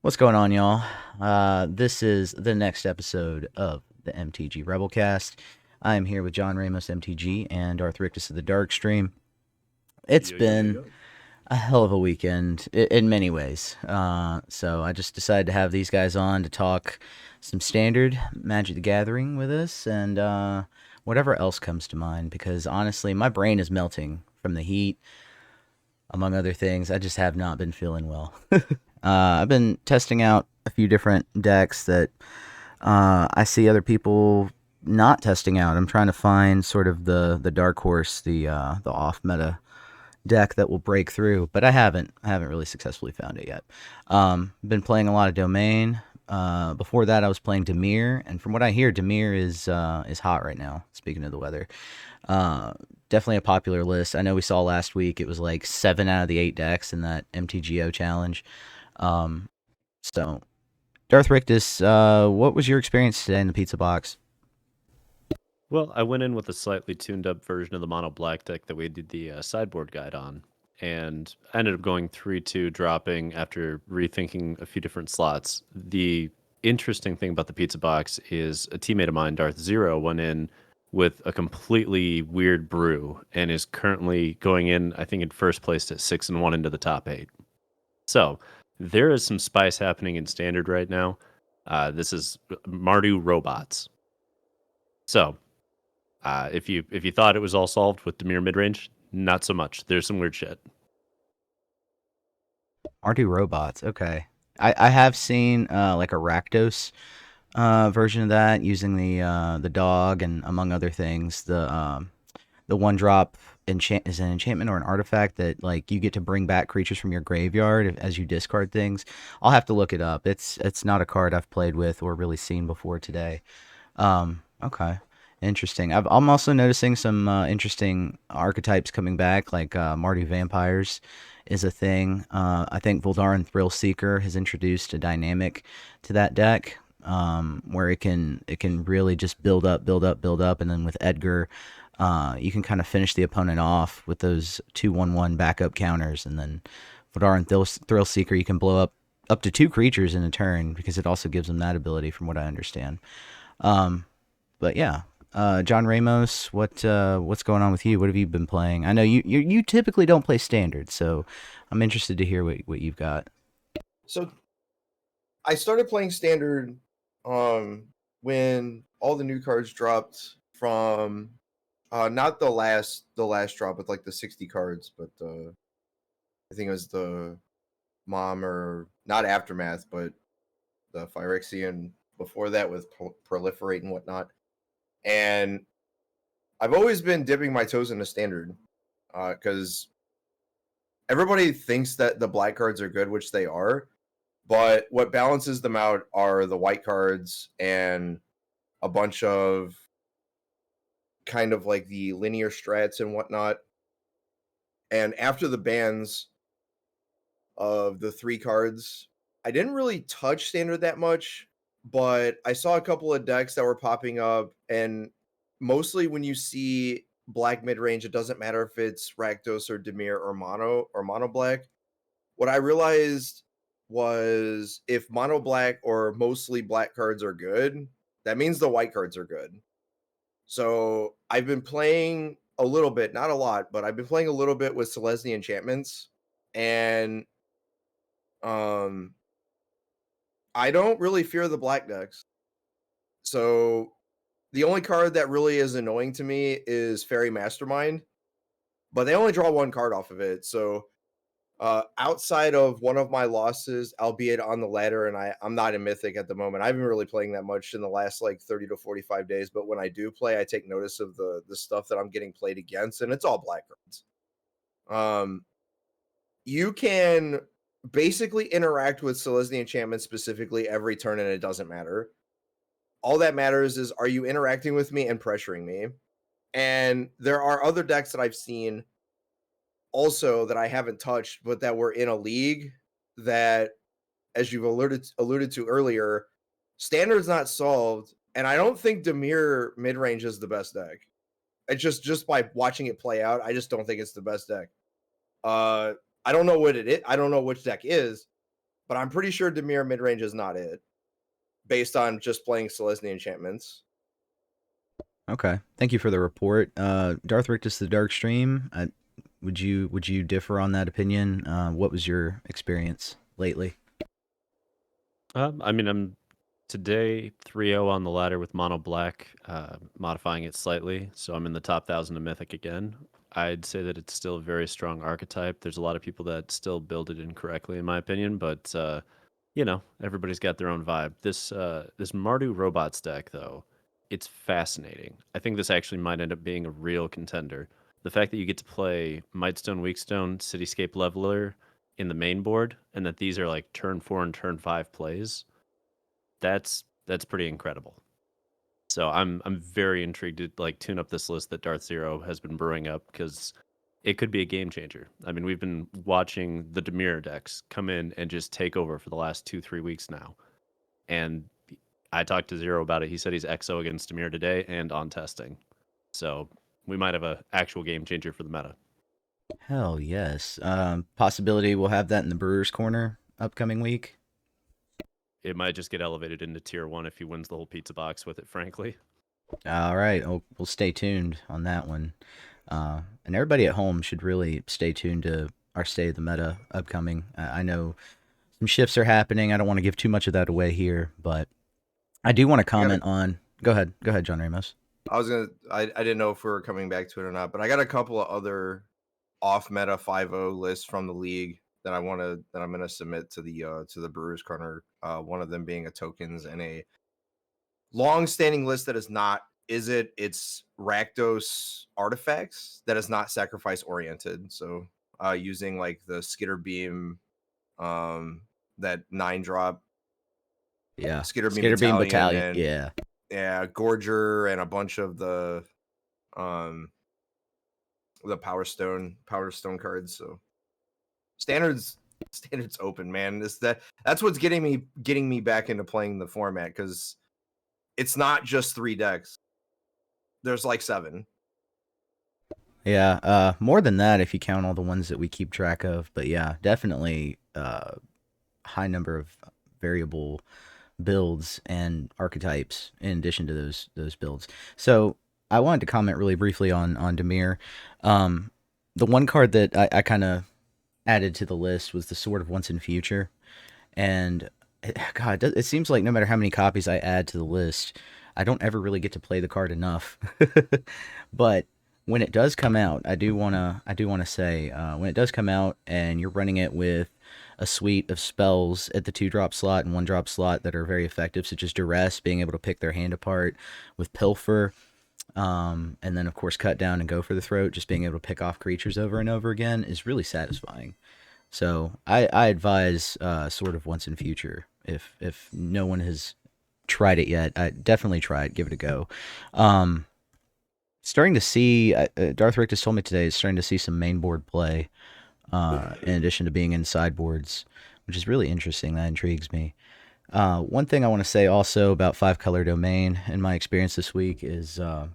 What's going on, y'all? This is the next episode of the MTG Rebelcast. I am here with John Ramos, MTG, and Darth Rictus of the Dark Stream. It's Yo, yo, yo, been yo. a hell of a weekend in many ways. So I just decided to have these guys on to talk some standard Magic the Gathering with us and whatever else comes to mind, because honestly, my brain is melting from the heat, among other things. I just have not been feeling well. I've been testing out a few different decks that I see other people not testing out. I'm trying to find sort of the dark horse, the off meta deck that will break through, but I haven't. I haven't really successfully found it yet. Been playing a lot of Domain. Before that, I was playing Demir, and from what I hear, Demir is hot right now. Speaking of the weather, uh, definitely a popular list. I know we saw last week it was like 7 out of the 8 decks in that MTGO challenge. Um, so Darth Rictus, what was your experience today in the pizza box? Well, I went in with a slightly tuned up version of the mono black deck that we did the sideboard guide on, and I ended up going 3-2, dropping after rethinking a few different slots. The interesting thing about the pizza box is a teammate of mine, Darth Zero, went in with a completely weird brew and is currently going in, I think, in first place at 6-1 into the top 8. So there is some spice happening in standard right now. This is Mardu robots. So if you thought it was all solved with Demir midrange, not so much. There's some weird shit. Mardu robots. Okay, I have seen like a Rakdos version of that using the dog and among other things. The one drop enchant is an enchantment or an artifact that like you get to bring back creatures from your graveyard as you discard things. I'll have to look it up. It's not a card I've played with or really seen before today. Okay. Interesting. I'm also noticing some interesting archetypes coming back, like Mardu Vampires is a thing. I think Voldaren Thrill Seeker has introduced a dynamic to that deck, where it can really just build up, build up, build up, and then with Edgar, you can kind of finish the opponent off with those 2/1/1 backup counters, and then Voldaren Thrill Seeker, you can blow up to 2 creatures in a turn because it also gives them that ability, from what I understand. Um, but yeah, John Ramos, what's going on with you? What have you been playing? I know you typically don't play standard, so I'm interested to hear what you've got. So I started playing standard when all the new cards dropped from not the last drop with like the 60 cards, but I think it was the mom or not aftermath, but the Phyrexian before that with proliferate and whatnot. And I've always been dipping my toes into standard because everybody thinks that the black cards are good, which they are. But what balances them out are the white cards and a bunch of kind of like the linear strats and whatnot. And after the bans of the 3 cards, I didn't really touch standard that much, but I saw a couple of decks that were popping up. And mostly when you see black mid range, it doesn't matter if it's Rakdos or Demir or mono black. What I realized was if mono black or mostly black cards are good, that means the white cards are good. So I've been playing a little bit, not a lot, but I've been playing a little bit with Selesnya enchantments, and um I don't really fear the black decks. So the only card that really is annoying to me is Fairy Mastermind, but they only draw 1 card off of it. So outside of one of my losses, albeit on the ladder, and I'm not in Mythic at the moment. I haven't really playing that much in the last like 30 to 45 days, but when I do play, I take notice of the stuff that I'm getting played against, and it's all black cards. Um, you can basically interact with Selesnya enchantment specifically every turn, and it doesn't matter. All that matters is are you interacting with me and pressuring me? And there are other decks that I've seen also that I haven't touched, but that were in a league that, as you've alluded to earlier, standard's not solved, and I don't think Demir midrange is the best deck. It's just by watching it play out, I just don't think it's the best deck. Uh, I don't know what it is. I don't know which deck is, but I'm pretty sure Dimir midrange is not it, based on just playing Selesnya enchantments. Okay. Thank you for the report. Darth Rictus the Dark Stream. Would you differ on that opinion? What was your experience lately? I mean, I'm today 3-0 on the ladder with mono black, modifying it slightly, so I'm in the top 1,000 of Mythic again. I'd say that it's still a very strong archetype. There's a lot of people that still build it incorrectly, in my opinion, but everybody's got their own vibe. This Mardu robots deck, though, it's fascinating. I think this actually might end up being a real contender. The fact that you get to play Mightstone, Weakstone, Cityscape Leveler in the main board, and that these are like turn 4 and turn 5 plays, that's pretty incredible. So I'm very intrigued to like tune up this list that Darth Zero has been brewing up, because it could be a game changer. I mean, we've been watching the Dimir decks come in and just take over for the last 2-3 weeks now. And I talked to Zero about it. He said he's XO against Dimir today and on testing. So we might have an actual game changer for the meta. Hell yes. Possibility we'll have that in the Brewers Corner upcoming week. It might just get elevated into tier 1 if he wins the whole pizza box with it, frankly. All right, we'll stay tuned on that one. And everybody at home should really stay tuned to our State of the Meta upcoming. I know some shifts are happening. I don't want to give too much of that away here, but I do want to comment on. Go ahead, John Ramos. I didn't know if we were coming back to it or not, but I got a couple of other off meta 5-0 lists from the league that I'm gonna submit to the Brewers Corner. One of them being a tokens and a long-standing list that is not. It's Rakdos artifacts that is not sacrifice oriented. So using like the Skitter Beam, that 9-drop. Yeah, Skitter Beam Battalion. And, yeah, Gorger and a bunch of the Power Stone cards. So standards open, man. That's what's getting me back into playing the format, because it's not just 3 decks. There's like 7. Yeah, more than that if you count all the ones that we keep track of. But yeah, definitely high number of variable builds and archetypes in addition to those builds. So I wanted to comment really briefly on Dimir. The one card that I kind of added to the list was the Sword of Once and Future. And God, it seems like no matter how many copies I add to the list, I don't ever really get to play the card enough. But when it does come out, I do wanna say when it does come out and you're running it with a suite of spells at the 2-drop slot and 1-drop slot that are very effective, such as Duress, being able to pick their hand apart, with Pilfer, and then of course Cut Down and Go for the Throat, just being able to pick off creatures over and over again is really satisfying. So I advise Sword of Once and Future. If no one has tried it yet, I definitely try it. Give it a go. Starting to see, Darth Rictus told me today, is starting to see some main board play in addition to being in sideboards, which is really interesting. That intrigues me. One thing I want to say also about 5-color domain in my experience this week is I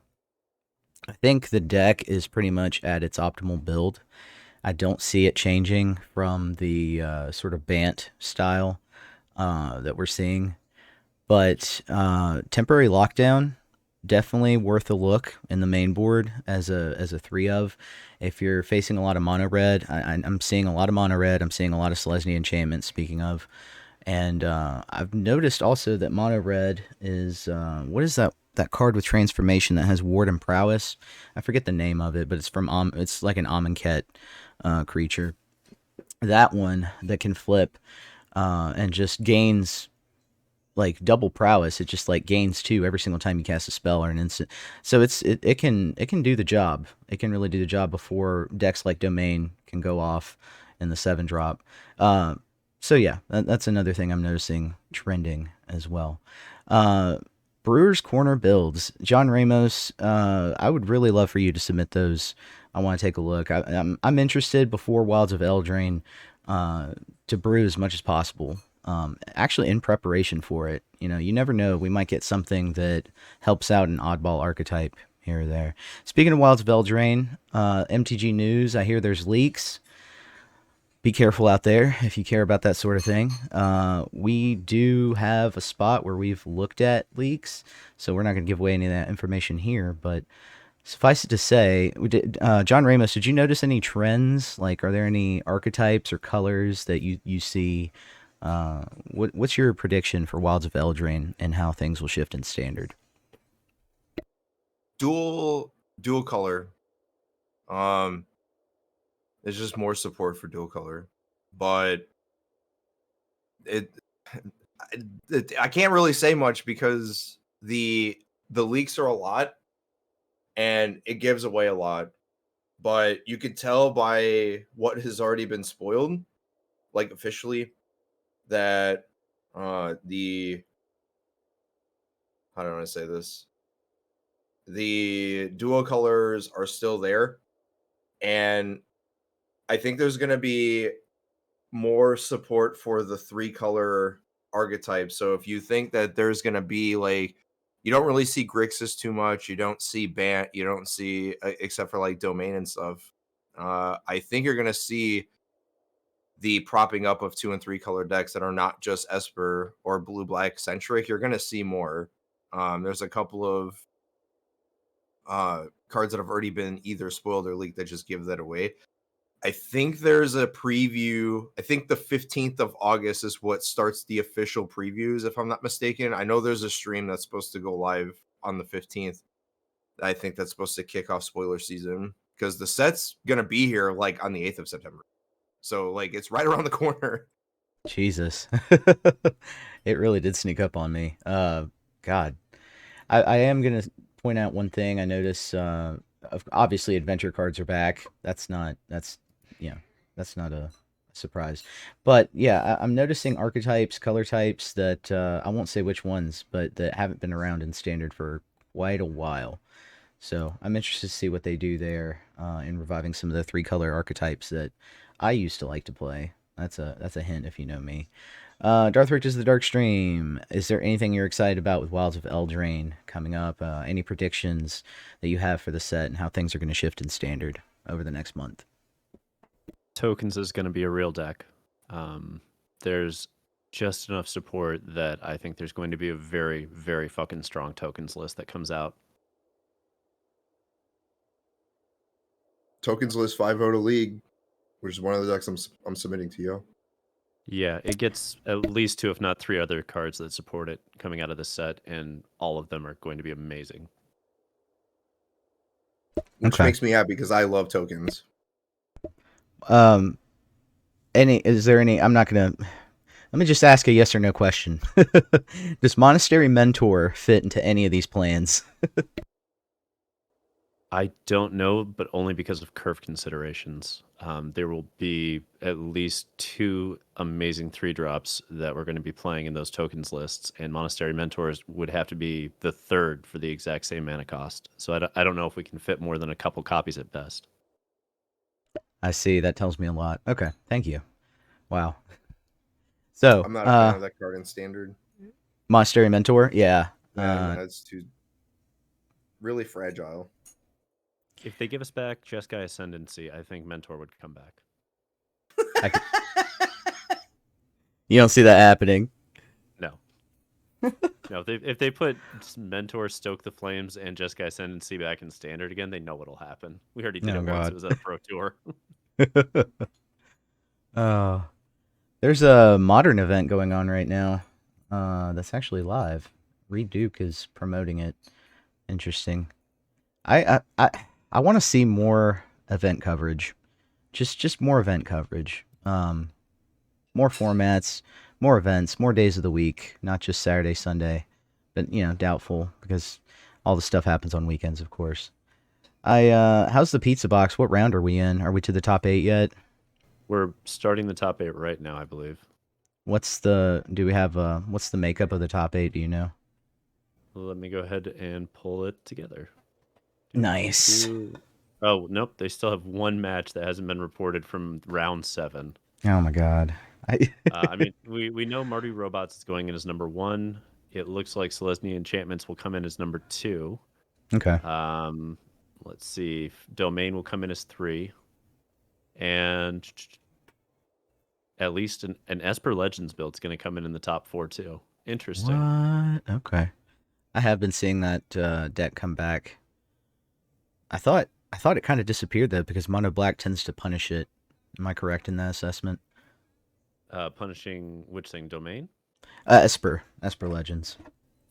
think the deck is pretty much at its optimal build. I don't see it changing from the sort of Bant style that we're seeing. But Temporary Lockdown, definitely worth a look in the main board as a 3 of. If you're facing a lot of mono red, I'm seeing a lot of mono red. I'm seeing a lot of Selesnya enchantments, speaking of. And I've noticed also that mono red is, what is that card with transformation that has Ward and Prowess? I forget the name of it, but it's like an Amonkhet creature. That one that can flip and just gains like double prowess. It just like gains 2 every single time you cast a spell or an instant. So it can do the job. It can really do the job before decks like Domain can go off in the 7-drop. So yeah, that's another thing I'm noticing trending as well. Brewers Corner builds. John Ramos, I would really love for you to submit those. I want to take a look. I'm interested before Wilds of Eldraine to brew as much as possible. Actually in preparation for it. You never know. We might get something that helps out an oddball archetype here or there. Speaking of Wilds of Eldraine, MTG news, I hear there's leaks. be careful out there if you care about that sort of thing. We do have a spot where we've looked at leaks, so we're not going to give away any of that information here. But suffice it to say, we did. John Ramos, did you notice any trends? Like, are there any archetypes or colors that you see? What's your prediction for Wilds of Eldraine and how things will shift in Standard? Dual color. There's just more support for dual color, but it I can't really say much because the leaks are a lot and it gives away a lot. But you could tell by what has already been spoiled, like officially, that the how do I say this? The dual colors are still there, and I think there's going to be more support for the 3-color archetype. So if you think that there's going to be like, you don't really see Grixis too much, you don't see Bant, you don't see except for like Domain and stuff. I think you're going to see the propping up of 2 and 3-color decks that are not just Esper or blue black centric. You're going to see more. There's a couple of cards that have already been either spoiled or leaked that just give that away. I think there's a preview. I think the 15th of August is what starts the official previews, if I'm not mistaken. I know there's a stream that's supposed to go live on the 15th. I think that's supposed to kick off spoiler season because the set's going to be here like on the 8th of September. So like it's right around the corner. Jesus, it really did sneak up on me. God, I am gonna point out one thing. I notice, obviously, adventure cards are back. Yeah, that's not a surprise. But yeah, I'm noticing archetypes, color types that I won't say which ones, but that haven't been around in Standard for quite a while. So I'm interested to see what they do there in reviving some of the 3-color archetypes that I used to like to play. That's a hint if you know me. Darth Riches the Dark Stream. Is there anything you're excited about with Wilds of Eldraine coming up? Any predictions that you have for the set and how things are going to shift in Standard over the next month? Tokens is going to be a real deck. There's just enough support that I think there's going to be a very, very fucking strong tokens list that comes out. Tokens list 5-0 to League, which is one of the decks I'm submitting to you. Yeah, it gets at least 2, if not 3 other cards that support it coming out of the set, and all of them are going to be amazing. Which Okay. makes me happy because I love tokens. Is there any? I'm not gonna. Let me just ask a yes or no question. Does Monastery Mentor fit into any of these plans? I don't know, but only because of curve considerations. There will be at least 2 amazing 3-drops that we're going to be playing in those tokens lists, and Monastery Mentors would have to be the 3rd for the exact same mana cost. So I don't know if we can fit more than a couple copies at best. I see. That tells me a lot. Okay, thank you. Wow. So, I'm not a fan of that card in Standard. Monastery Mentor, yeah. That's too really fragile. If they give us back Jeskai Ascendancy, I think Mentor would come back. You don't see that happening. No. No, if they put Mentor, Stoke the Flames, and Jeskai Ascendancy back in Standard again, they know what'll happen. We already did it once. It was at a Pro Tour. There's a modern event going on right now. That's actually live. Reed Duke is promoting it. Interesting. I want to see more event coverage. Just more event coverage. More formats, more events, more days of the week, not just Saturday, Sunday. But doubtful because all the stuff happens on weekends, of course. How's the pizza box? What round are we in? Are we to the top 8 yet? We're starting the top 8 right now, I believe. What's the makeup of the top 8? Do you know? Let me go ahead and pull it together. Nice. Oh, nope. They still have 1 match that hasn't been reported from round 7. Oh my god. I mean, we know Marty Robots is going in as number 1. It looks like Selesnya Enchantments will come in as number 2. Okay. Let's see. Domain will come in as 3. And at least an Esper Legends build's going to come in the top 4 too. Interesting. What? Okay. I have been seeing that deck come back. I thought it kind of disappeared though because mono black tends to punish it. Am I correct in that assessment? Punishing which thing? Domain? Esper Legends.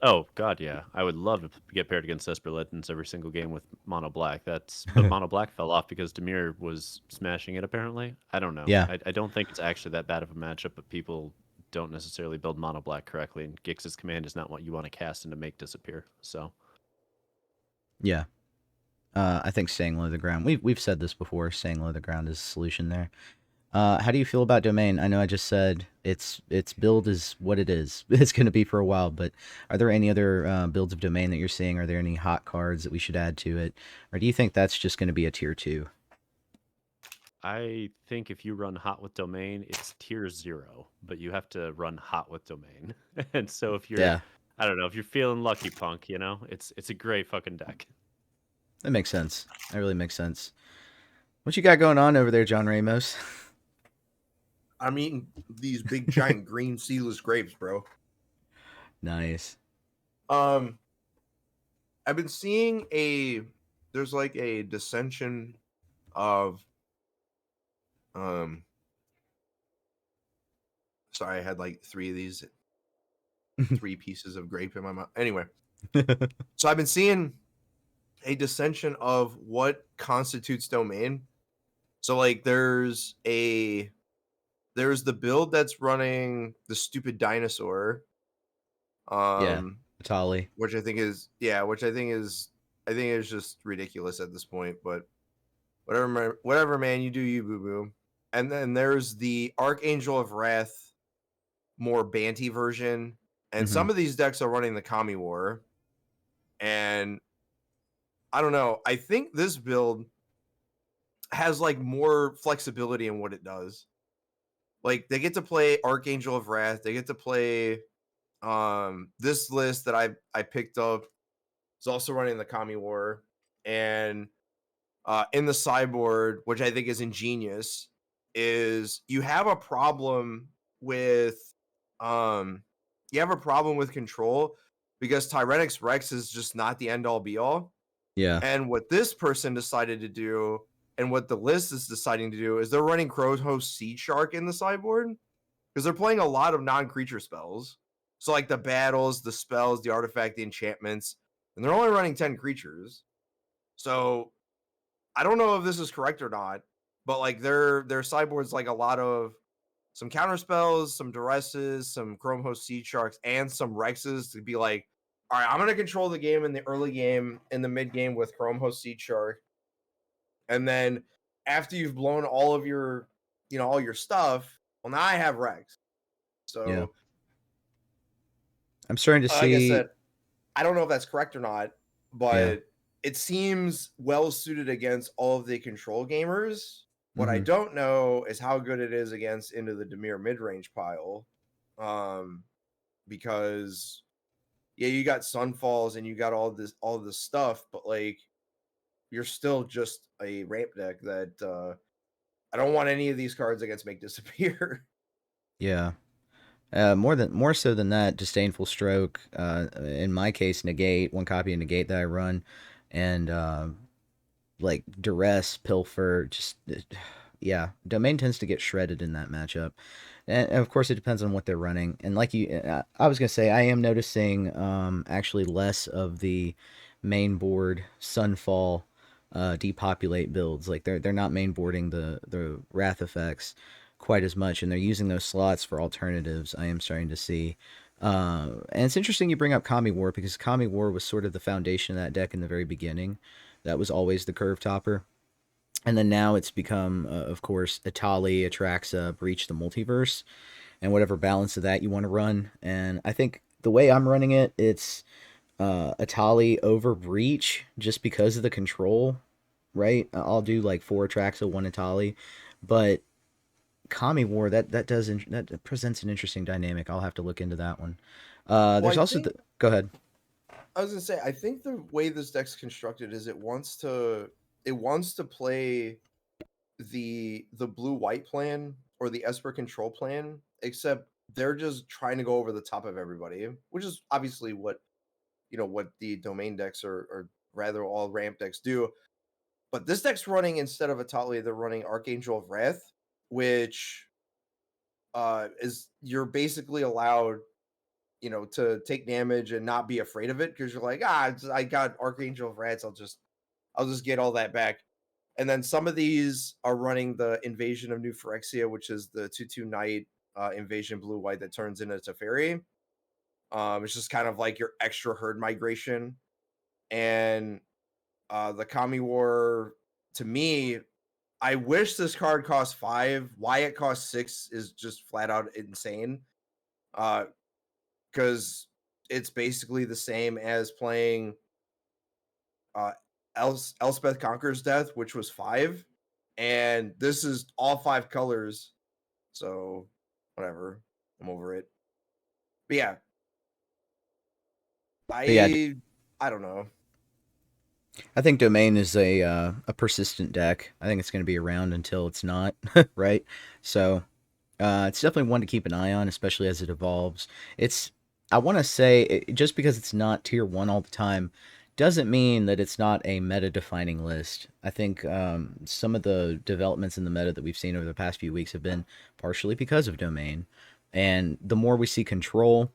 Oh God, yeah. I would love to get paired against Esper Legends every single game with Mono Black. But Mono Black fell off because Demir was smashing it. Apparently, I don't know. Yeah, I don't think it's actually that bad of a matchup, but people don't necessarily build Mono Black correctly, and Gix's command is not what you want to cast and to make disappear. So yeah. I think staying low to the ground. We've said this before. Staying low to the ground is a solution there. How do you feel about domain? I know I just said its build is what it is. It's going to be for a while, but are there any other builds of domain that you're seeing? Are there any hot cards that we should add to it, or do you think that's just going to be a tier 2? I think if you run hot with domain, it's tier 0, but you have to run hot with domain. And so if you're, Yeah, I don't know, if you're feeling lucky, punk, it's a great fucking deck. that makes sense. That really makes sense. What you got going on over there, John Ramos? I'm eating these big giant green seedless grapes, bro. Nice. I've been seeing there's like a dissension of sorry, I had like 3 of these 3 pieces of grape in my mouth. Anyway, so I've been seeing a dissension of what constitutes domain. So like there's the build that's running the stupid dinosaur, Yeah, um, Atali. which I think is just ridiculous at this point. But whatever, man, you do you, boo boo. And then there's the Archangel of Wrath, more Banty version, and Hmm. some of these decks are running the Kami War, and I don't know. I think this build has like more flexibility in what it does. Like they get to play Archangel of Wrath, they get to play this list that I picked up is also running the Kami War, and in the sideboard, which I think is ingenious, is you have a problem with control because Tyrannix Rex is just not the end all be all. Yeah, And what this person decided to do, and what the list is deciding to do, is they're running Crowhost Seed Shark in the sideboard because they're playing a lot of non-creature spells. So like the battles, the spells, the artifact, the enchantments, and they're only running 10 creatures. So I don't know if this is correct or not, but like their sideboard's like a lot of some counter spells, some duresses, some Chrome Host Seed Sharks, and some Rexes to be like, all right, I'm gonna control the game in the early game, in the mid game with Chrome Host Seed Shark, and then after you've blown all of your, all your stuff, well, now I have Rex. yeah. So I'm starting to like I see. said, I don't know if that's correct or not, Yeah. but it seems well suited against all of the control gamers. What I Hmm. don't know is how good it is against into the Demir mid range pile, because yeah, you got Sunfalls and you got all this stuff, but like you're still just a ramp deck that I don't want any of these cards against make disappear. Yeah. More so than that, disdainful stroke. In my case, negate one copy of negate that I run, and like duress, pilfer. Just yeah, domain tends to get shredded in that matchup, and of course it depends on what they're running. And like I was gonna say, I am noticing actually less of the main board Sunfall depopulate builds. Like they're not main boarding the wrath effects quite as much, and they're using those slots for alternatives. I am starting to see. And it's interesting you bring up Kami War because Kami War was sort of the foundation of that deck in the very beginning. That was always the curve topper. And then now it's become, of course, Atali, Atraxa, Breach the Multiverse, and whatever balance of that you want to run. And I think the way I'm running it, it's Atali over Breach just because of the control, right? I'll do like 4 Atraxa, 1 Atali. But Kami War, that presents an interesting dynamic. I'll have to look into that one. Well, There's also the. Go ahead. I was gonna say, I think the way this deck's constructed is it wants to play the blue white plan or the Esper control plan, except they're just trying to go over the top of everybody, which is obviously what what the domain decks or rather all ramp decks do. But this deck's running, instead of Atali, they're running Archangel of Wrath, which is you're basically allowed to take damage and not be afraid of it, because you're like, I got Archangel of Wrath, I'll just get all that back. And then some of these are running the Invasion of New Phyrexia, which is the 2/2 Knight invasion blue-white that turns into Teferi. It's just kind of like your extra herd migration. And the Kami War, to me, I wish this card cost 5. Why it costs 6 is just flat out insane. Because it's basically the same as playing Elspeth Conquers Death, which was 5. And this is all 5 colors. So, whatever. I'm over it. But yeah. I don't know. I think Domain is a persistent deck. I think it's going to be around until it's not, right? So it's definitely one to keep an eye on, especially as it evolves. I want to say, just because it's not tier 1 all the time, doesn't mean that it's not a meta-defining list. I think some of the developments in the meta that we've seen over the past few weeks have been partially because of Domain. And the more we see Control,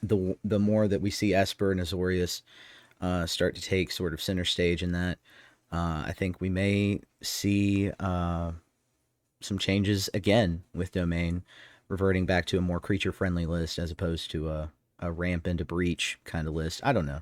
the more that we see Esper and Azorius start to take sort of center stage in that. I think we may see some changes again with Domain, reverting back to a more creature-friendly list as opposed to a ramp into breach kind of list. I don't know.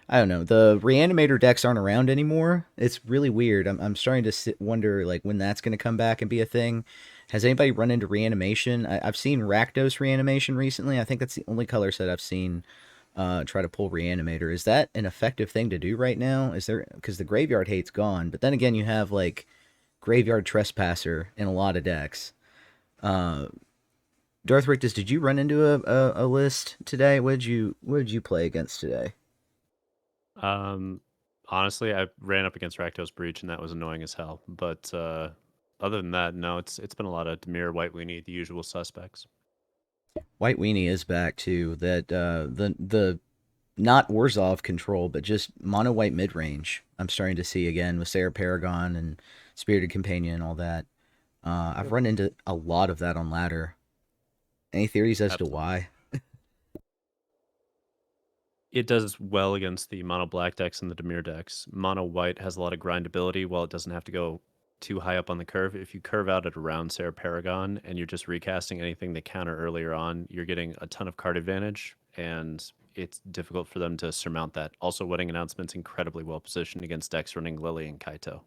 The Reanimator decks aren't around anymore. It's really weird. I'm starting to wonder like when that's going to come back and be a thing. Has anybody run into Reanimation? I've seen Rakdos Reanimation recently. I think that's the only color set I've seen try to pull Reanimator. Is that an effective thing to do right now? Is there, because the Graveyard Hate's gone, but then again you have like Graveyard Trespasser in a lot of decks. Darth Rictus, did you run into a list today? What did you play against today? Honestly, I ran up against Rakdos Breach, and that was annoying as hell. But other than that, no, it's been a lot of Demir, White Weenie, the usual suspects. White Weenie is back too. That the not Orzhov control, but just mono white mid range. I'm starting to see again with Sarah Paragon and Spirited Companion and all that. I've run into a lot of that on ladder. Any theories as to why? It does well against the mono black decks and the Demir decks. Mono white has a lot of grindability while it doesn't have to go too high up on the curve. If you curve out at around Sarah Paragon and you're just recasting anything they counter earlier on, you're getting a ton of card advantage, and it's difficult for them to surmount that. Also, Wedding Announcement's incredibly well positioned against decks running Lily and Kaito.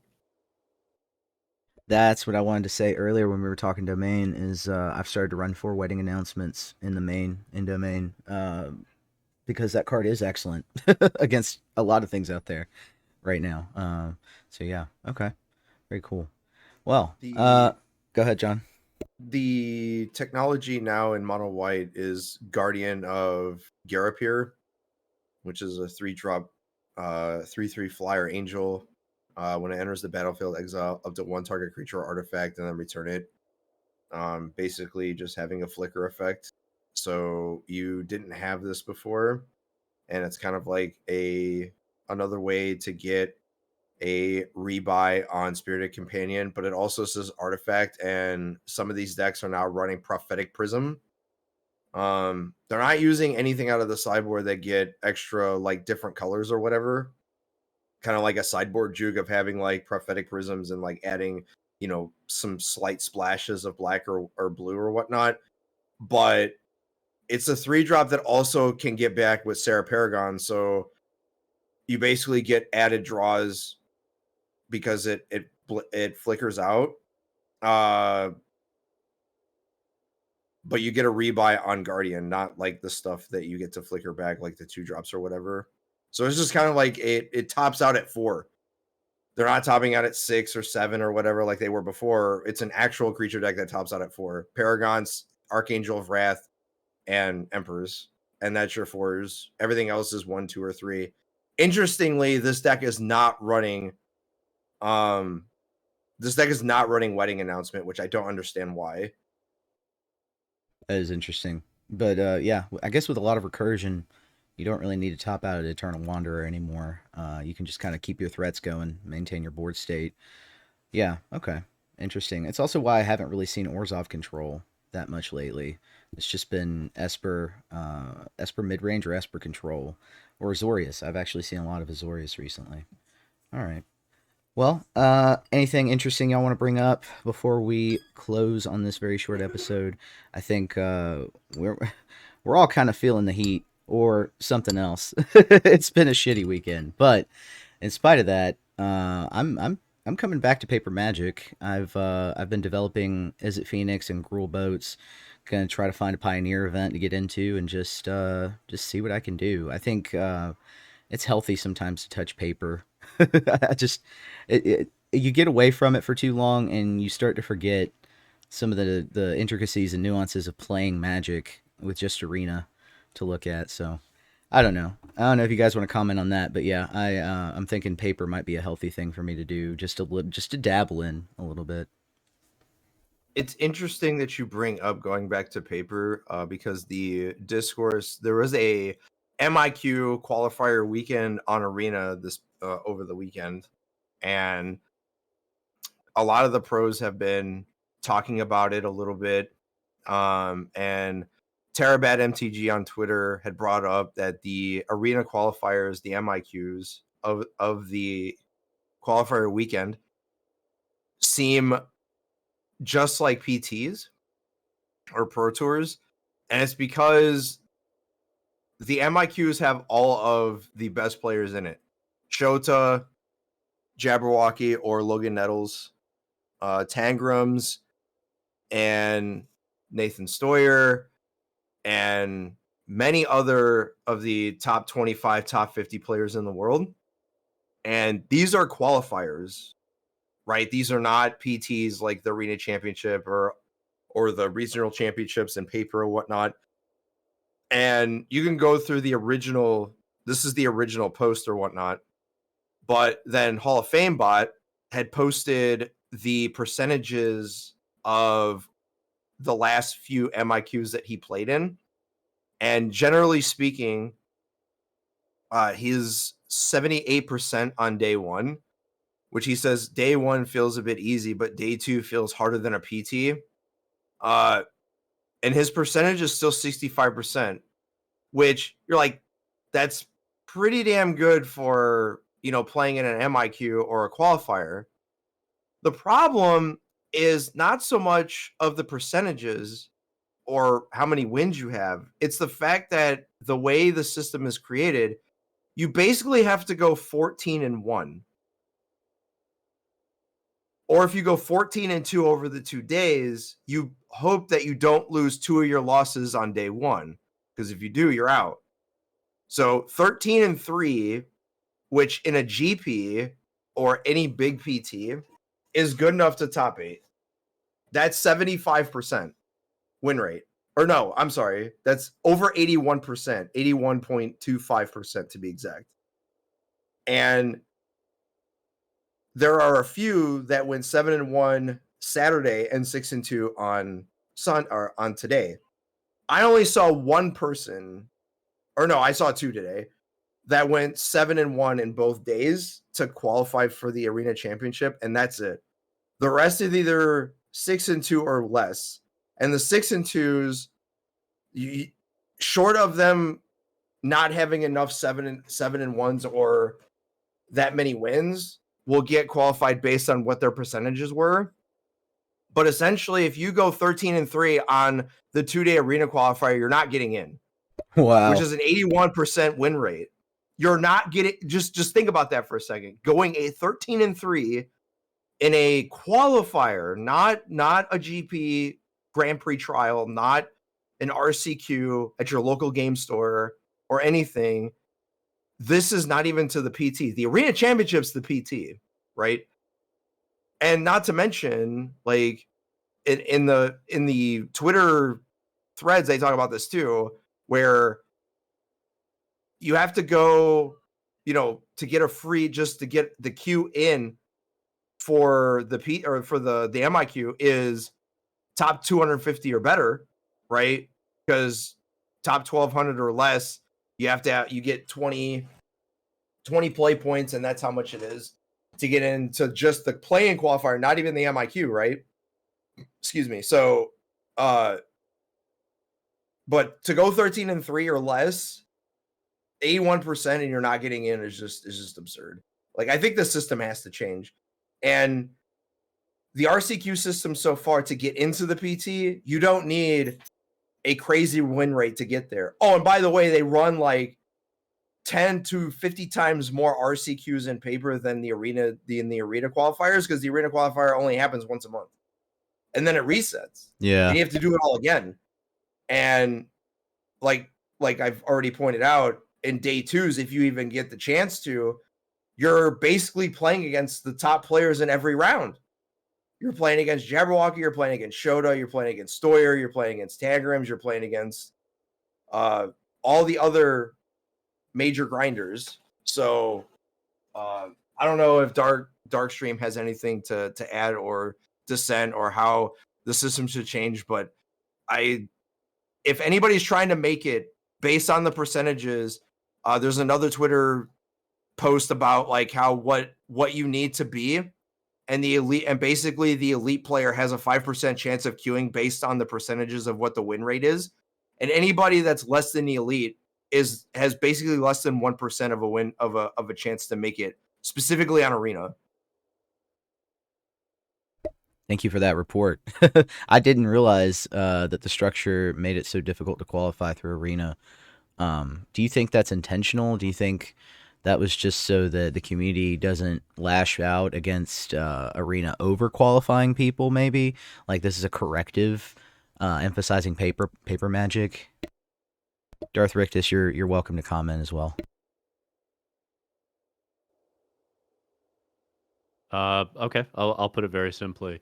That's what I wanted to say earlier when we were talking Domain. Is I've started to run 4 Wedding Announcements in Domain. Because that card is excellent against a lot of things out there right now. So yeah, okay, very cool. Well, go ahead, John. The technology now in mono white is Guardian of Garapir, which is a 3-drop 3/3 flyer angel. When it enters the battlefield, exile up to 1 target creature or artifact and then return it. Basically just having a flicker effect. So you didn't have this before, and it's kind of like another way to get a rebuy on Spirited Companion, but it also says artifact, and some of these decks are now running Prophetic Prism. They're not using anything out of the sideboard that get extra like different colors or whatever. Kind of like a sideboard juke of having like Prophetic Prisms and like adding, some slight splashes of black or blue or whatnot. But it's a 3-drop that also can get back with Sarah Paragon, so you basically get added draws because it flickers out. But you get a rebuy on Guardian, not like the stuff that you get to flicker back, like the 2-drops or whatever. So it's just kind of like it tops out at 4. They're not topping out at 6 or 7 or whatever like they were before. It's an actual creature deck that tops out at 4. Paragons, Archangel of Wrath, and Emperors. And that's your 4s. Everything else is 1, 2, or 3. Interestingly, this deck is not running This deck is not running Wedding Announcement, which I don't understand why. That is interesting. But yeah, I guess with a lot of recursion, you don't really need to top out at Eternal Wanderer anymore. You can just kind of keep your threats going, maintain your board state. Yeah, okay. Interesting. It's also why I haven't really seen Orzhov control that much lately. It's just been Esper midrange or Esper control, or Azorius. I've actually seen a lot of Azorius recently. All right. Well, anything interesting y'all want to bring up before we close on this very short episode? I think we're we're all kind of feeling the heat or something else. It's been a shitty weekend, but in spite of that, I'm coming back to Paper Magic. I've been developing Is It Phoenix and Gruul Boats. Gonna try to find a Pioneer event to get into and just see what I can do. I think it's healthy sometimes to touch paper. I just you get away from it for too long and you start to forget some of the intricacies and nuances of playing Magic with just Arena to look at. So I don't know. I don't know if you guys want to comment on that, but yeah, I'm thinking paper might be a healthy thing for me to do, just to dabble in a little bit. It's interesting that you bring up going back to paper because the discourse, there was a MIQ qualifier weekend on Arena this over the weekend, and a lot of the pros have been talking about it a little bit. And Terabad MTG on Twitter had brought up that the Arena qualifiers, the MIQs of the qualifier weekend, seem just like PTs or Pro Tours, and it's because the MIQs have all of the best players in it. Shota, Jabberwocky, or Logan Nettles, Tangrams, and Nathan Stoyer, and many other of the top 25, top 50 players in the world. And these are qualifiers, right? These are not PTs like the Arena Championship or the regional championships in paper or whatnot. And you can go through the original, this is the original post or whatnot, but then Hall of Fame bot had posted the percentages of the last few MIQs that he played in. And generally speaking, he's 78% on day one, which he says day one feels a bit easy, but day two feels harder than a PT. And his percentage is still 65%, which you're like, that's pretty damn good for, playing in an MIQ or a qualifier. The problem is not so much of the percentages or how many wins you have. It's the fact that the way the system is created, you basically have to go 14-1. Or if you go 14-2 over the 2 days, you hope that you don't lose 2 of your losses on day one, because if you do, you're out. So 13-3, which in a GP or any big PT is good enough to top 8. That's 75% win rate. Or no, I'm sorry. That's over 81%, 81.25% to be exact. And there are a few that went 7-1 Saturday and 6-2 on today. I only saw one person, or no, I saw 2 today that went 7-1 in both days to qualify for the Arena Championship, and that's it. The rest is either 6-2 or less, and the 6-2s, short of them not having enough 7-1s or that many wins, will get qualified based on what their percentages were. But essentially, if you go 13-3 on the 2-day Arena qualifier, you're not getting in. Wow. Which is an 81% win rate. You're not getting, just think about that for a second. Going a 13-3 in a qualifier, not a GP Grand Prix trial, not an RCQ at your local game store or anything. This is not even to the PT. The Arena Championship's the PT, right? And not to mention, like in the Twitter threads, they talk about this too, where you have to go, to get a free, just to get the queue in, for the P or for the MIQ is top 250 or better, right? Because top 1200 or less, you get 20 play points, and that's how much it is to get into just the playing qualifier, not even the MIQ, right? Excuse me. So, but to go 13-3 or less, 81% and you're not getting in is just absurd. Like, I think the system has to change. And the RCQ system so far, to get into the PT, you don't need a crazy win rate to get there. Oh, and by the way, they run like 10 to 50 times more RCQs in paper than the arena qualifiers, because the arena qualifier only happens once a month. And then it resets. Yeah. And you have to do it all again. And like I've already pointed out, in day twos, if you even get the chance to, you're basically playing against the top players in every round. You're playing against Jabberwocky, you're playing against Shota, you're playing against Stoyer, you're playing against Tagrams, you're playing against all the other major grinders. So I don't know if Darkstream has anything to add or dissent, or how the system should change, but if anybody's trying to make it based on the percentages, there's another Twitter post about like how what you need to be, and the elite, and basically the elite player has a 5% chance of queuing based on the percentages of what the win rate is, and anybody that's less than the elite has basically less than 1% of a win of a chance to make it, specifically on arena. Thank you for that report. I didn't realize that the structure made it so difficult to qualify through arena. Do you think that's intentional? Do you think that was just so that the community doesn't lash out against arena over qualifying people? Maybe like this is a corrective, emphasizing paper magic. Darth Rictus, you're welcome to comment as well. Okay, I'll put it very simply.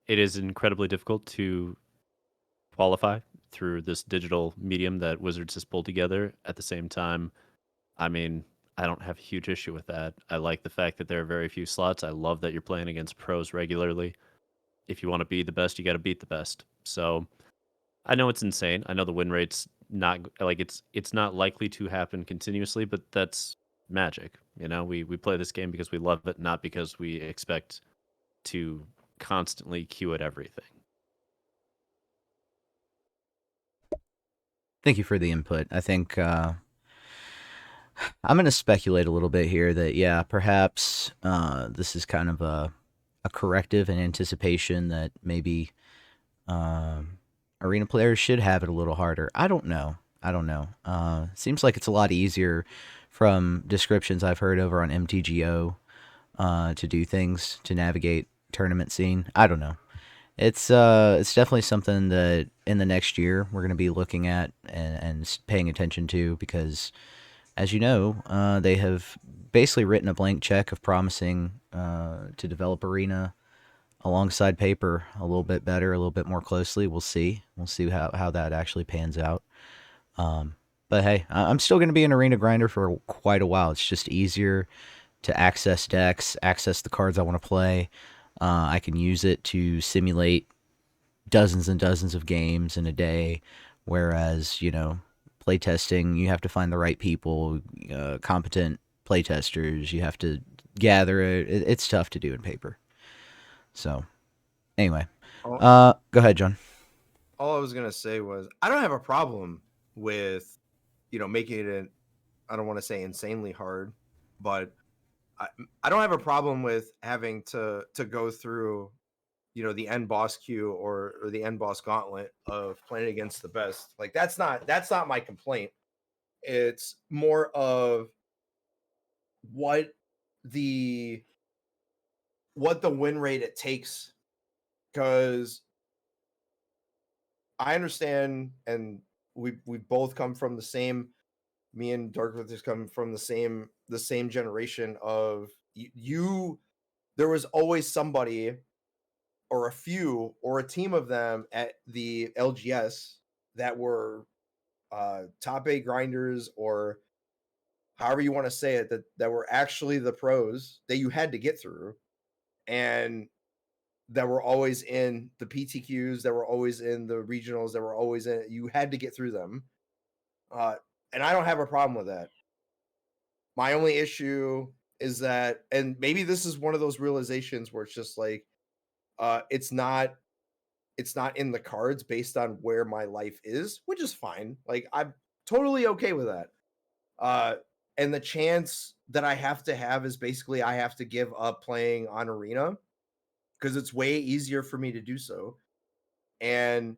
It is incredibly difficult to qualify through this digital medium that Wizards has pulled together. At the same time, I mean, I don't have a huge issue with that. I like the fact that there are very few slots. I love that you're playing against pros regularly. If you want to be the best, you got to beat the best. So I know it's insane. I know the win rate's not like it's not likely to happen continuously, but that's magic. You know, we play this game because we love it, not because we expect to constantly queue at everything. Thank you for the input. I think I'm going to speculate a little bit here that, yeah, perhaps this is kind of a corrective in anticipation that maybe arena players should have it a little harder. I don't know. Seems like it's a lot easier from descriptions I've heard over on MTGO to do things, to navigate tournament scene. I don't know. It's definitely something that in the next year we're going to be looking at and paying attention to, because, as you know, they have basically written a blank check of promising to develop Arena alongside paper a little bit better, a little bit more closely. We'll see how that actually pans out. But hey, I'm still going to be an Arena grinder for quite a while. It's just easier to access decks, access the cards I want to play. I can use it to simulate dozens and dozens of games in a day, whereas, playtesting, you have to find the right people, competent playtesters. You have to gather it. It's tough to do in paper. So, anyway, go ahead, John. All I was gonna say was, I don't have a problem with, making it I don't want to say insanely hard, but I don't have a problem with having to go through, the end boss queue or the end boss gauntlet of playing against the best. Like, that's not my complaint. It's more of what the win rate it takes, because I understand, and we both come from the same. Me and Darkwolf has come from the same generation of you. There was always somebody, or a few, or a team of them at the LGS that were top 8 grinders, or however you want to say it, that were actually the pros that you had to get through. and that were always in the PTQs, that were always in the regionals, that were always in. You had to get through them, and I don't have a problem with that. My only issue is that, and maybe this is one of those realizations where it's just like, it's not in the cards based on where my life is, which is fine. Like I'm totally okay with that. Uh, and the chance that I have to have is basically I have to give up playing on Arena because it's way easier for me to do so. And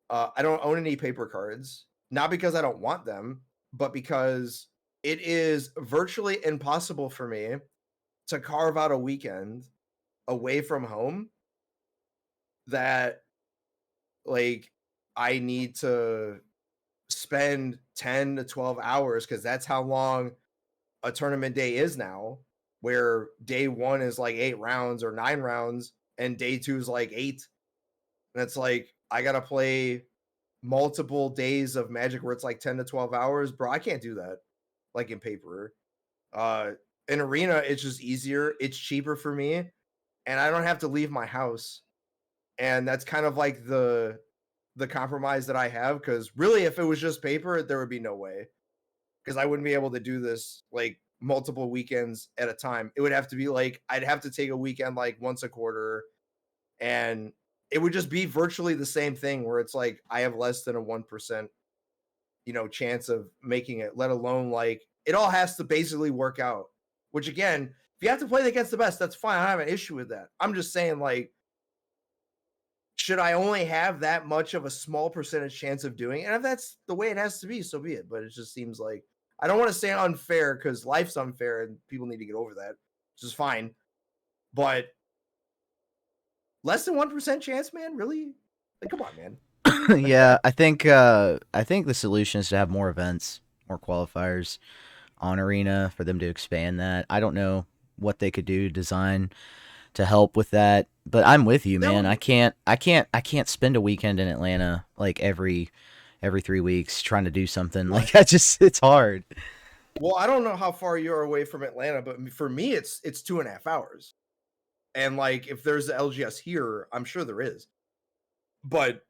I don't own any paper cards, not because I don't want them, but because it is virtually impossible for me to carve out a weekend away from home that like I need to spend 10 to 12 hours because that's how long a tournament day is now, where day one is like 8 rounds or 9 rounds and day two is like 8. And it's like I gotta play multiple days of Magic where it's like 10 to 12 hours. Bro, I can't do that like in paper. In Arena, it's just easier, it's cheaper for me, and I don't have to leave my house. And that's kind of like the compromise that I have, because really if it was just paper, there would be no way. Because I wouldn't be able to do this like multiple weekends at a time. It would have to be like I'd have to take a weekend like once a quarter, and it would just be virtually the same thing where it's like I have less than a 1%, chance of making it, let alone like it all has to basically work out. Which again, if you have to play against the best, that's fine. I don't have an issue with that. I'm just saying, like, should I only have that much of a small percentage chance of doing it? And if that's the way it has to be, so be it. But it just seems like I don't want to say unfair because life's unfair and people need to get over that, which is fine. But less than 1% chance, man, really? Like, come on, man. Yeah, I think the solution is to have more events, more qualifiers on Arena for them to expand that. I don't know what they could do design to help with that, but I'm with you, That man. would I can't spend a weekend in Atlanta like every 3 weeks trying to do something what? like that. Just it's hard. Well, I don't know how far you're away from Atlanta, but for me, it's 2.5 hours. And like, if there's the LGS here, I'm sure there is. But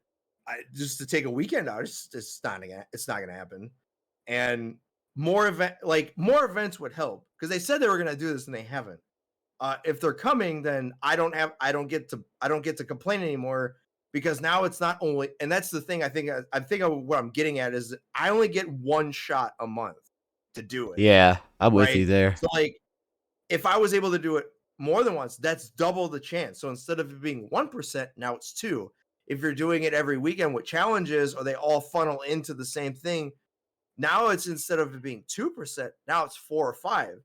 just to take a weekend out, it's not gonna happen. And more events would help because they said they were gonna do this and they haven't. If they're coming, then I don't get to complain anymore, because now it's not only, and that's the thing. I think what I'm getting at is I only get one shot a month to do it, Yeah, I'm with you right? there. So like, if I was able to do it more than once, that's double the chance. So instead of it being 1%, now it's 2. If you're doing it every weekend with challenges, or they all funnel into the same thing, now it's, instead of it being 2%, now it's 4 or 5.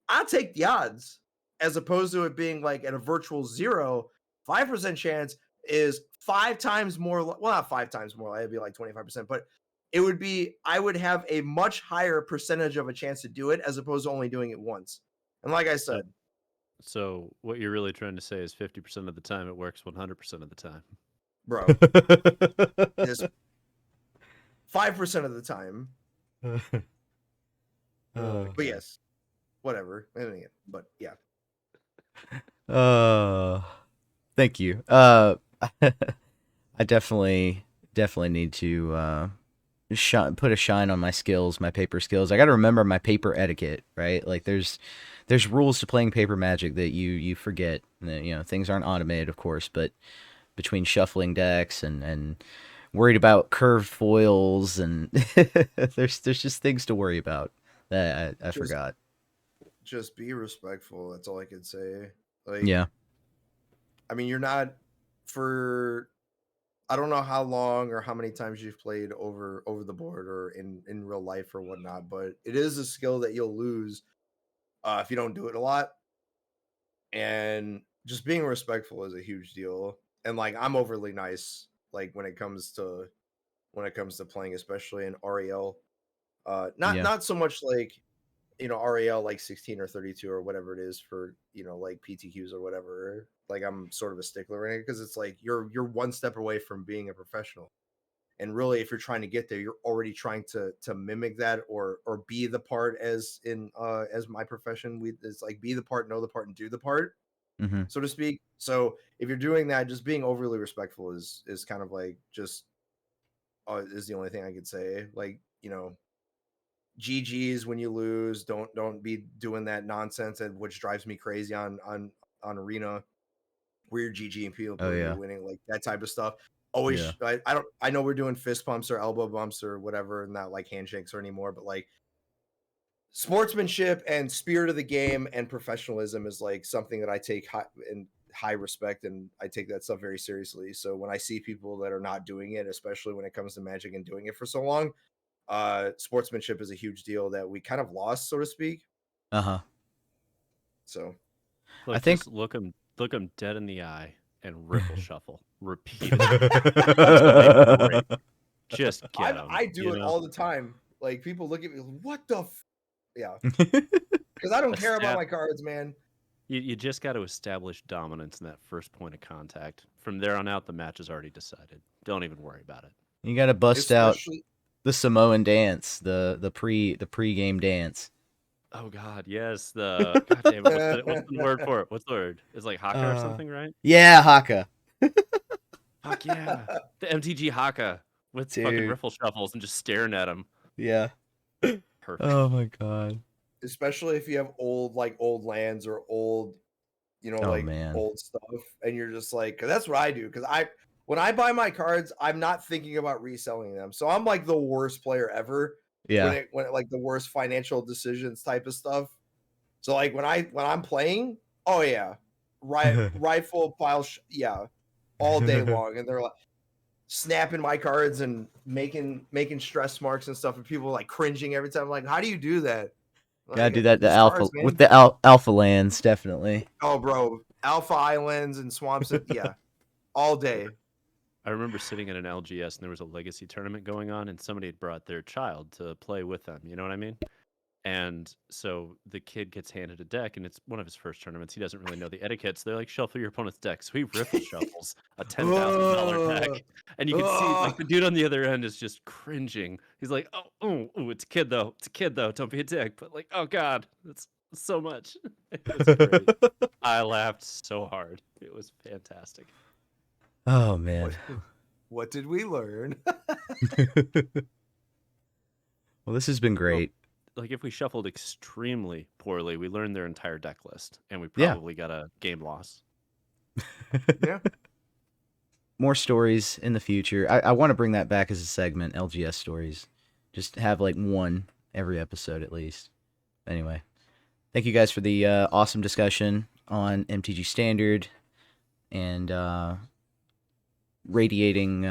I'll take the odds as opposed to it being like at a virtual 0. 5% chance is 5 times more. Well, not 5 times more. It'd be like 25%, but I would have a much higher percentage of a chance to do it as opposed to only doing it once. And like I So, said, so what you're really trying to say is 50% of the time it works 100% of the time. bro, just 5% of the time. But yes, whatever. But yeah, Uh, Thank you. I definitely need to put a shine on my skills, my paper skills. I got to remember my paper etiquette, right? Like there's rules to playing paper Magic that you forget. Things aren't automated, of course, but between shuffling decks and worried about curved foils and there's just things to worry about that I just forgot. just be respectful. That's all I can say. Like, Yeah. I mean, you're not, for, I don't know how long or how many times you've played over the board or in real life or whatnot, but it is a skill that you'll lose if you don't do it a lot. And just being respectful is a huge deal. And like, I'm overly nice, like when it comes to playing, especially in REL. Not Yeah. not so much like, REL like 16 or 32 or whatever it is for, like PTQs or whatever. Like, I'm sort of a stickler in it because it's like you're one step away from being a professional. And really, if you're trying to get there, you're already trying to mimic that, or be the part, as in as my profession, it's like be the part, know the part, and do the part. Mm-hmm. so to speak. So if you're doing that, just being overly respectful is kind of like just is the only thing I could say. Like, GG's when you lose. Don't be doing that nonsense, and which drives me crazy on Arena, where you're GG and people Oh believe you're yeah. winning, like that type of stuff. Yeah. Always, I know we're doing fist pumps or elbow bumps or whatever, and not like handshakes or anymore, but like sportsmanship and spirit of the game and professionalism is like something that I take in high respect, and I take that stuff very seriously. So when I see people that are not doing it, especially when it comes to Magic and doing it for so long, sportsmanship is a huge deal that we kind of lost, so to speak. Uh-huh. So I Look, think just look 'em dead in the eye and riffle shuffle repeatedly until they break. Just get them, I do it all the time. Like people look at me, what the yeah, because I don't care about my cards, man. You just got to establish dominance in that first point of contact. From there on out, the match is already decided. Don't even worry about it. You got to bust out Especially the Samoan dance, the pre-game dance. Oh God, yes. The God damn it. What's the word for it? What's the word? It's like haka or something, right? Yeah, Haka. Fuck yeah. The MTG haka with fucking Dude. riffle shuffles and just staring at them. Yeah. Perfect. Oh my god. especially if you have old lands or old, Oh like man. old stuff, and you're just like, cause that's what I do. Cause when I buy my cards, I'm not thinking about reselling them. So I'm like the worst player ever Yeah. when it like the worst financial decisions type of stuff. So like when I'm playing, oh yeah, rifle pile, yeah, all day long, and they're like snapping my cards and making stress marks and stuff, and people are like cringing every time. I'm like, how do you do that? Gotta do Like, that the it's alpha cards, with man. the alpha lands, definitely. Oh, bro, Alpha Islands and swamps, yeah, all day. I remember sitting in an LGS and there was a legacy tournament going on, and somebody had brought their child to play with them. You know what I mean? And so the kid gets handed a deck, and it's one of his first tournaments. He doesn't really know the etiquette, so they're like, "Shuffle your opponent's deck." So he riffle shuffles a $10,000 Ugh. deck, and you can see like the dude on the other end is just cringing. He's like, "Oh, it's a kid though. It's a kid though. Don't be a dick." But like, oh god, that's so much. It was great. I laughed so hard. It was fantastic. Oh man. What did we learn? Well, this has been great. Like if we shuffled extremely poorly, we learned their entire deck list, and we Yeah. probably got a game loss. Yeah. More stories in the future. I want to bring that back as a segment, LGS stories. Just have like one every episode at least. Anyway, thank you guys for the awesome discussion on MTG Standard and radiating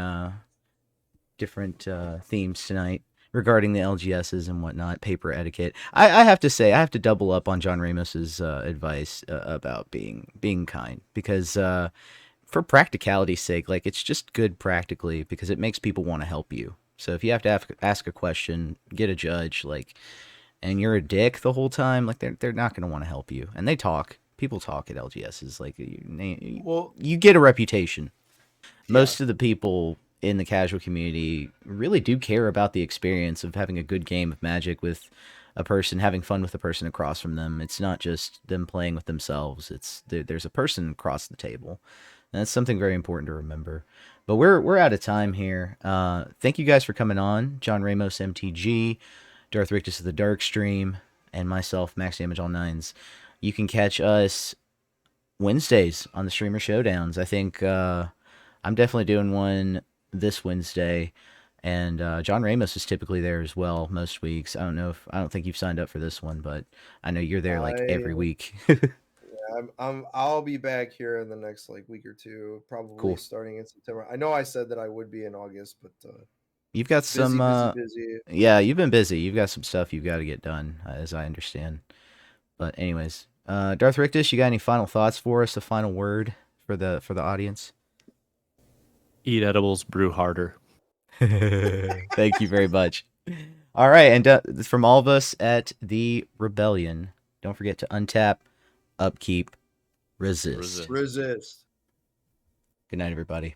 different themes tonight regarding the LGSs and whatnot, paper etiquette. I have to say, I have to double up on John Ramos's advice about being kind, because for practicality's sake, like it's just good practically because it makes people want to help you. So if you have to ask a question, get a judge, like, and you're a dick the whole time, like they're not going to want to help you. And they talk. People talk at LGSs. Like you get a reputation. Most of the people in the casual community really do care about the experience of having a good game of Magic with a person, having fun with the person across from them. It's not just them playing with themselves. It's there's a person across the table. And that's something very important to remember. But we're out of time here. Thank you guys for coming on. John Ramos, MTG, Darth Rictus of the Dark Stream, and myself, Max Damage All Nines. You can catch us Wednesdays on the Streamer Showdowns. I think I'm definitely doing one this Wednesday, and John Ramos is typically there as well most weeks. I don't think you've signed up for this one, but I know you're there like every week. I'll be back here in the next like week or two, probably Cool. starting in September. I know I said that I would be in August, but You've got some busy. Yeah, you've been busy. You've got some stuff you've got to get done, as I understand. But anyways, Darth Rictus, you got any final thoughts for us? A final word for the audience? Eat edibles, brew harder. Thank you very much. All right, and from all of us at the Rebellion, don't forget to untap, upkeep, resist. Resist. Good night, everybody.